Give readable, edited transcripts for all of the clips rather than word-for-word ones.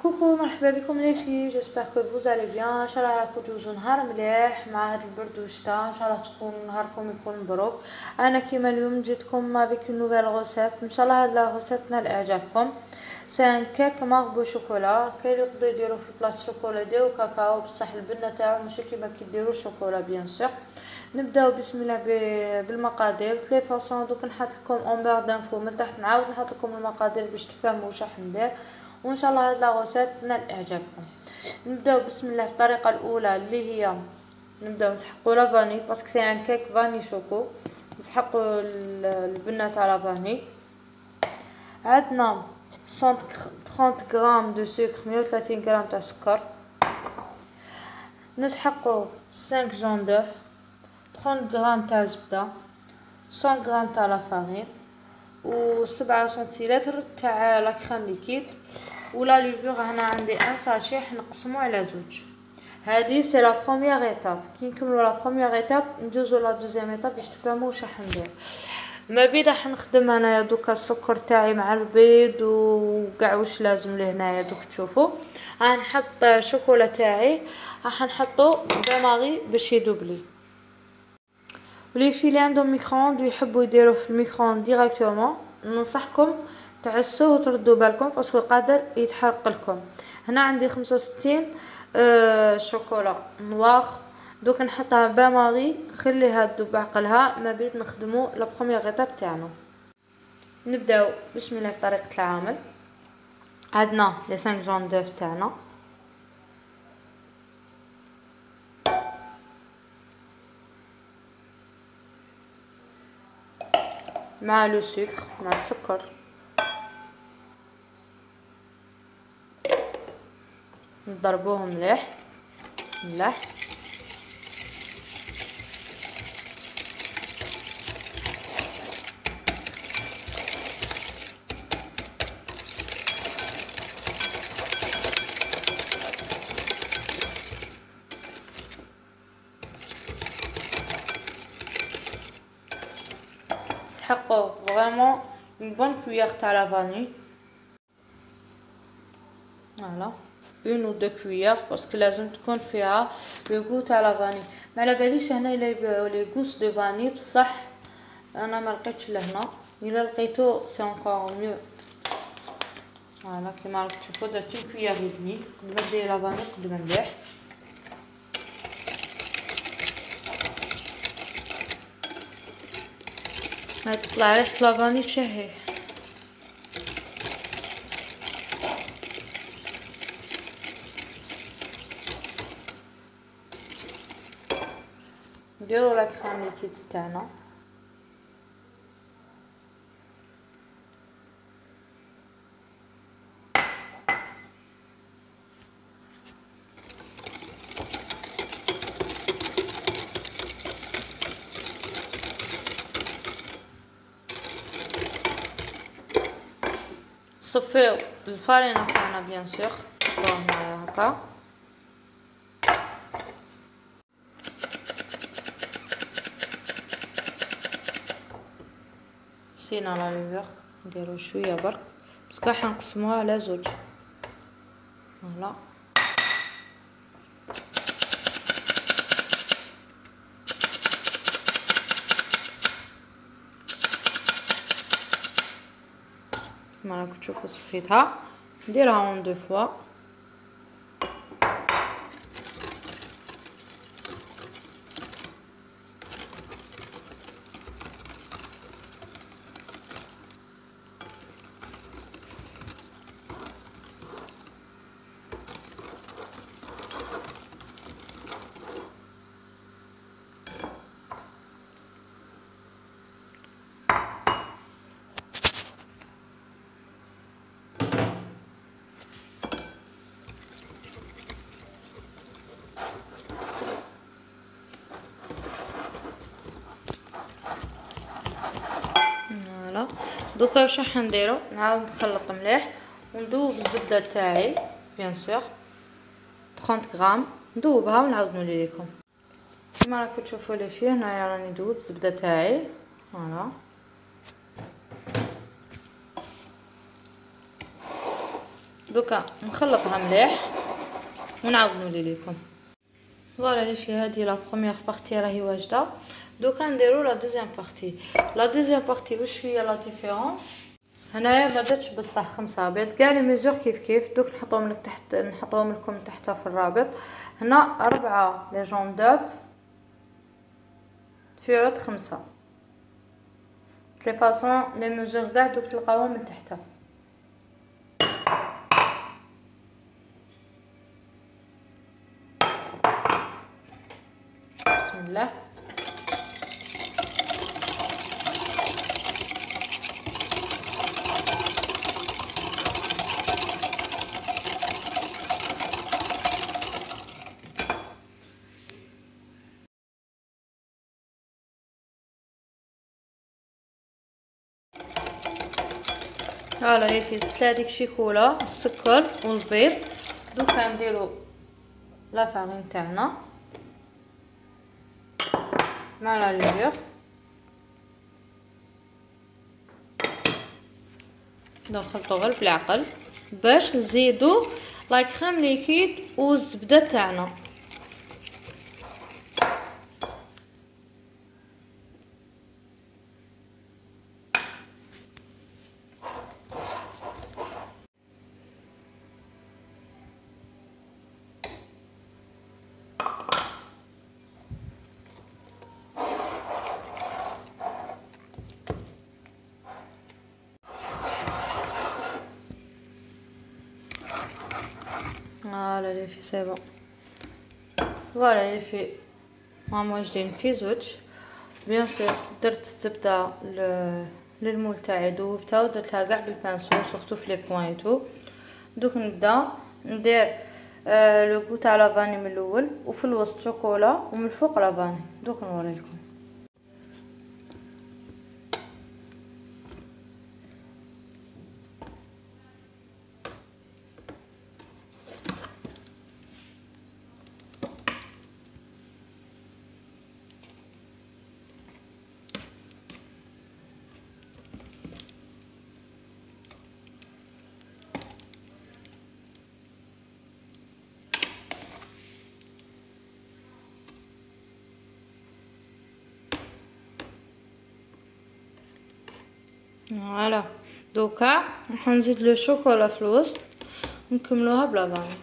كوكو، مرحبا بكم لي في جيسبر كو فوز الي بيان. ان شاء الله راكم تجوزوا نهار مليح مع هاد البرد والشتاء. ان شاء الله تكون نهاركم يكون مبروك. انا كيما اليوم جيتكم افيك نوفيل غوسيت، ان شاء الله هاد لا غوسيت تنال اعجابكم. سي ان كيك ماربو شوكولا. كاين اللي يقدروا يديروه في بلاصه شوكولا يديروا كاكاو، بصح البنه تاعو ماشي كيما كيديروا الشوكولا بيان سور. نبداو بسم الله بالمقادير تلي فاصون. دوك نحط لكم اون بار دانفو من تحت، نعاود نحط لكم المقادير باش تفهموا واش راح ندير، وان شاء الله هاد لا غوسيت تنال اعجابكم. نبداو بسم الله الطريقه الاولى اللي هي نبداو نسحقوا لا فاني باسكو سي ان كيك فاني شوكو. نسحقوا البنه تاع لا فاني. عندنا 130 غرام دو سكر، 130 غرام تاع سكر. نسحقوا 5 جون دوف، 30 غرام تاع زبده، 100 غرام تاع لا فارين، و 7 سنتيلتر تاع لا كريم ليكيد. ولا ليفور هنا عندي ان ساشي نقسمو على زوج. هذه سي لا بروميير ايتاب. كي نكملوا لا بروميير ايتاب ندوزو لا دوزيام ايتاب باش تفهموا واش راح ندير. ما بيد راح نخدم انايا دوكا السكر تاعي مع البيض وكاع واش لازم لي هنايا دوك تشوفوا. راح نحط شوكولا تاعي، راح نحطو بماغي باش يذوب لي. ولي في اللي عندهم ميكرووند ويحبوا يديروه في الميكرووند ديريكتومون، ننصحكم تعسوه وتردوا بالكم باسكو قادر يتحرق لكم. هنا عندي 65 شوكولا نوار. دوك نحطها بماغي نخليها تذوب بعقلها. ما بيت نخدموا لا بروميير ايتاب تاعنا. نبداو بسم الله بطريقه العمل. عندنا لي 5 جون دوف تاعنا، مع لو سكر مع السكر. نضربوهم مليح بسم الله. نسحقوا فريمون اون بون كويير تاع لا فاني. فوالا اون و دو كويير باسكو لازم تكون فيها لو غو تاع لا فاني. ما على باليش هنا الا يبيعوا لي غوس دو فاني، بصح انا ما لقيتش لهنا. الا لقيتو سي انكور ميو. فوالا كيما راكم تشوفوا درت اون كويير اي دمي. نبدل لا فاني قد ما مليح. هاي تطلع ريحه لا فاني تشهي. نديرو لا كريم ليكيد تاعنا. صفيو الفارينه تاعنا بيان سور هنايا هكا. سينا لا ليفر نديرو شويه برك باسكو راح نقسموها على زوج. فوالا كما راكم تشوفوا صفيتها. نديرها اون دو فوا. دوكا واش راح نديرو، نعاود نخلط مليح وندوب الزبده تاعي بيان سور 30 غرام. ندوبها ونعاود نولي لكم. كما راكم تشوفوا لي فيه هنايا راني ندوب الزبده تاعي. فوالا دوكا نخلطها مليح ونعاود نولي لكم. فوالا لي في هذه لا بروميير بارتي راهي واجده. دوكا نديرو لا دوزيام بارتي. لا دوزيام بارتي واش هي لا ديفيرونس؟ هنايا ما درتش بصح 5 بيض، كاع لي ميزور كيف دوك نحطهم لك تحت، نحطهم لكم تحت في الرابط. هنا 4 لي جون دوف في عود 5. لي فاصون لي ميزور كاع دوك تلقاوهم لتحت. بسم الله. فوالا لي في زدت هذيك الشيكولا السكر والبيض. دوكا نديرو لا فارين تاعنا مع لا ليفور، نخلطو غير بالعقل باش نزيدو لا كريم ليكيد والزبده تاعنا. فوالا لي في سي بون. فوالا لي في راهم واجدين في زوج. بيان سور درت الزبده للمول تاعي ذوبتها ودرتها كاع بالبانسو سورتو في لي كوين ايتو. دوك نبدا ندير لو غو تاع لافاني من الاول وفي الوسط شوكولا ومن الفوق لافاني. دوك نوريلكم. فوالا دوكا راح نزيد لو شوكولا في الوسط نكملوها بلا فاني.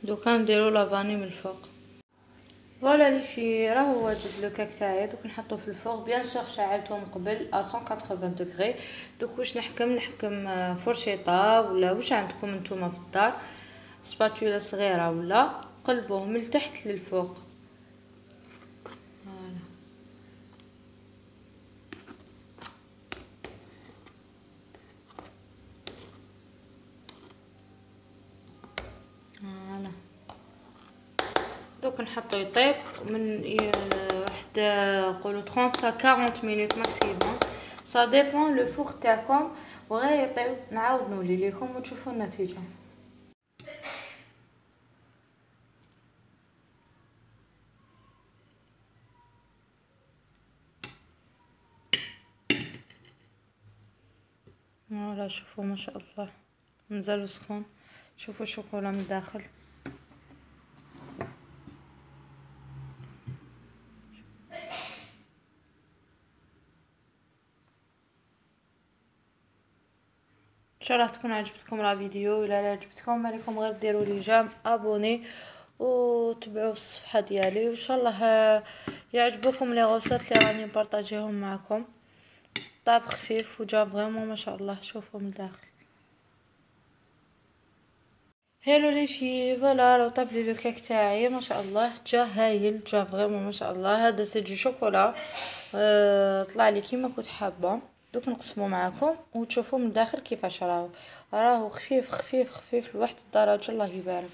دوكا نديرو لافاني من الفوق. فوالا لي في راهو واجد لو كاك تاعي. دوك نحطوه في الفوق بيان سور شعلته من قبل 180 دوغري. دوك واش نحكم فرشيطه ولا واش عندكم نتوما في الدار، سباتولا صغيره ولا قلبوه من التحت للفوق. فوالا دوك نحطو يطيب من واحد نقولو 30 حتى 40 مينوت ماكسيموم، سا ديبون لو فور تاعكم. وغير يطيب نعاود نولي لكم وتشوفوا النتيجه. فوالا شوفوا ما شاء الله مازالو سخون. شوفوا الشوكولا من الداخل. ان شاء الله تكون عجبتكم لا فيديو. الا عجبتكم ما عليكم غير ديروا لي جام ابوني وتبعوا في الصفحه ديالي، وان شاء الله يعجبوكم لي غوصات اللي راني نبارطاجيهم معكم. طاب خفيف وجا فريمون ما شاء الله. شوفوا من الداخل. هلو لي في فوالا لو طاب لي لو كيك تاعي ما شاء الله جا هايل، جا فريمون ما شاء الله. هذا سيجي شوكولا طلع لي كيما كنت حابه. دوك نقسمو معاكم وتشوفوا من الداخل كيفاش راهو خفيف خفيف خفيف لواحد الدرجه الله يبارك.